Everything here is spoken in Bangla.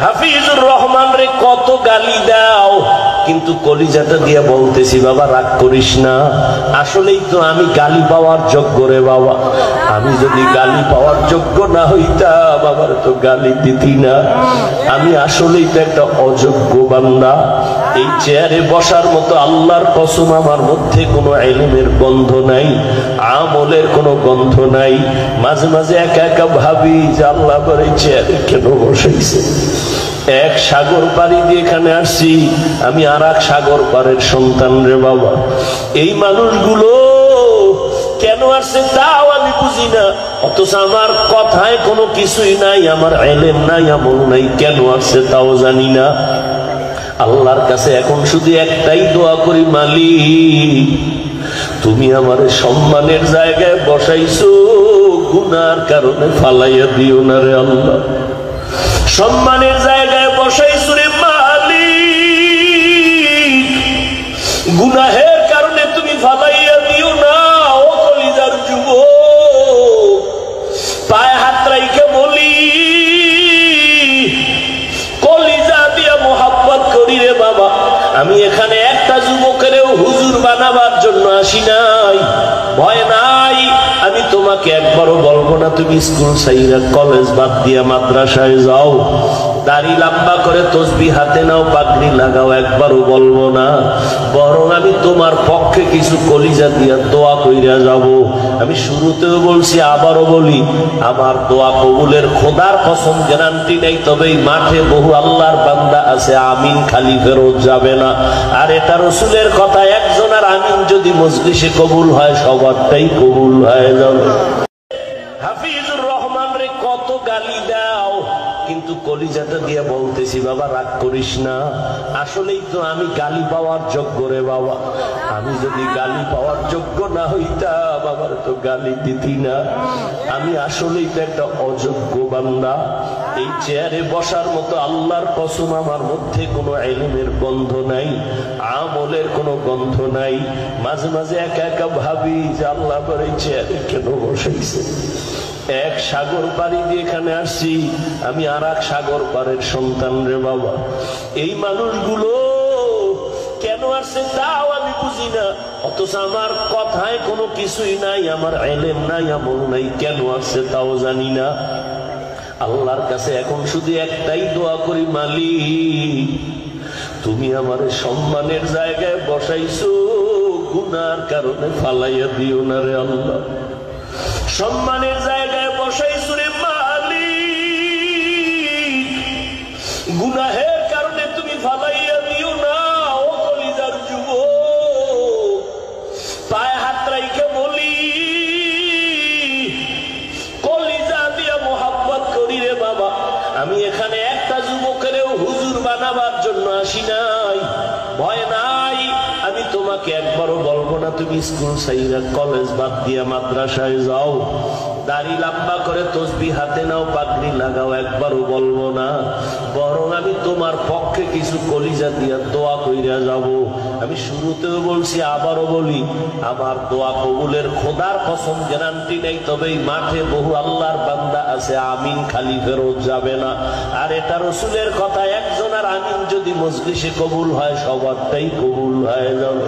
হাফিজুর রহমান রে কত গালি দাও, কিন্তু কলিজাটা দিয়ে বলতেছি বাবা রাগ করিস না, আসলেই তো আমি গালি পাওয়ার যোগ্য রে বাবা। আমি যদি গালি পাওয়ার যোগ্য না হইতাম বাবার তো গালি দিতি না। আমি আসলেই তো একটা অযোগ্য বান্দা। এই চেয়ারে বসার মতো আল্লাহর কসম আমার মধ্যে কোনো ইলমের গন্ধ নাই, আমলের কোনো গন্ধ নাই। মাঝে মাঝে একা একা ভাবি যে আল্লাহ করে এই চেয়ারে কেন বসাইছে। এক সাগর পাড়ি দিয়ে এখানে আসছি, আমি আর এক সাগর পাড়ের সন্তান রে বাবা। এই মানুষগুলো কেন আসছে তাও আমি বুঝি না, অথচ আমার কথায় কোনো কিছুই নাই, আমার ইলম নাই, আমল নাই, কেন আসছে তাও জানি না। আল্লাহর কাছে এখন শুধু একটাই দোয়া করি, মালিক তুমি আমার সম্মানের জায়গায় বসাইছো, গুনার কারণে ফালাইয়া দিও না রে আল্লাহ। সম্মানের জায়গায় বসাইছো রে মালিক, গুনাহের কারণে তুমি ফালাইয়া দিও না। ও কলিজার যুবক, পায়ে হাত রাইখে বলি, কলিজা দিয়া মোহাব্বত করি রে বাবা। আমি এখানে একটা যুবকেরও হুজুর বানাবার জন্য আসি নাই, ভয় নাই। আমি তোমাকে একবারও বলবো না তুমি স্কুল ছাইরা কলেজ বাদ দিয়া মাদ্রাসায় যাও, দাড়ি লম্বা করে তসবিহ হাতে নাও, পাগড়ি লাগাও, একবারও বলবো না। বরং আমি তোমার পক্ষে কিছু কলিজা দিয়া দোয়া কইরা যাব। আমি শুরুতেও বলছি, আবারও বলি, আমার দোয়া কবুলের খোদার কসম গ্যারান্টি নেই, তবে এই মাঠে বহু আল্লাহর বান্দা আছে আমিন খালি ফেরত যাবে না। আর এটা রসুলের কথা, একজন আর আমিন যদি মজলিসে কবুল হয় সবারটাই কবুল হয়ে যাবে। হাফিজুর রহমান রে কত গালি দাও, কিন্তু কলিজাটা দিয়ে বলতেছি বাবা রাগ করিস না, আসলেই তো আমি গালি পাওয়ার যোগ্য রে বাবা। আমি যদি গালি পাওয়ার যোগ্য না হইতাম বাবার তো গালি দিতি না। আমি আসলেই তো একটা অযোগ্য বান্দা। এই চেয়ারে বসার মতো আল্লাহর কসম আমার মধ্যে কোনো ইলমের গন্ধ নাই, আমলের কোনো গন্ধ নাই। মাঝে মাঝে একা একা ভাবি যে আল্লাহ করে এই চেয়ারে কেন বসাইছে। এক সাগর পাড়ি দিয়ে এখানে আসছি, আমি আর এক সাগর পাড়ের সন্তান রে বাবা। এই মানুষগুলো কেন আসছে তাও আমি বুঝি না, অথচ আমার কথায় কোনো কিছুই নাই, আমার ইলম নাই, আমল নাই, কেন আসছে তাও জানি না। আল্লাহর কাছে এখন শুধু একটাই দোয়া করি, মালিক তুমি আমার সম্মানের জায়গায় বসাইছো, গুনার কারণে ফালাইয়া দিও না রে আল্লাহ। সম্মানের জায়গায় বসাইছো রে মালিক, গুনাহের কারণে তুমি ফালাইয়া দিও না। ও কলিজার যুবক, পায়ে হাত রাইখে বলি, কলিজা দিয়া মোহাব্বত করি রে বাবা। আমি এখানে একটা যুবকেরও হুজুর বানাবার জন্য আসি নাই, ভয় নাই। আমি তোমাকে একবারও বলবো না তুমি স্কুল ছাইরা কলেজ বাদ দিয়া মাদ্রাসায় যাও, দাড়ি লম্বা করে তসবিহ হাতে নাও, পাগড়ি লাগাও, একবারও বলবো না। বরং আমি তোমার পক্ষে কিছু কলিজা দিয়া দোয়া কইরা যাব। আমি শুরুতেও বলছি, আবারও বলি, আমার দোয়া কবুলের খোদার কসম গ্যারান্টি নেই, তবে এই মাঠে বহু আল্লাহর বান্দা আছে আমিন খালি ফেরত যাবে না। আর এটা রসুলের কথা, একজন আর আমিন যদি মজলিসে কবুল হয় সবারটাই কবুল হয়ে যাবে।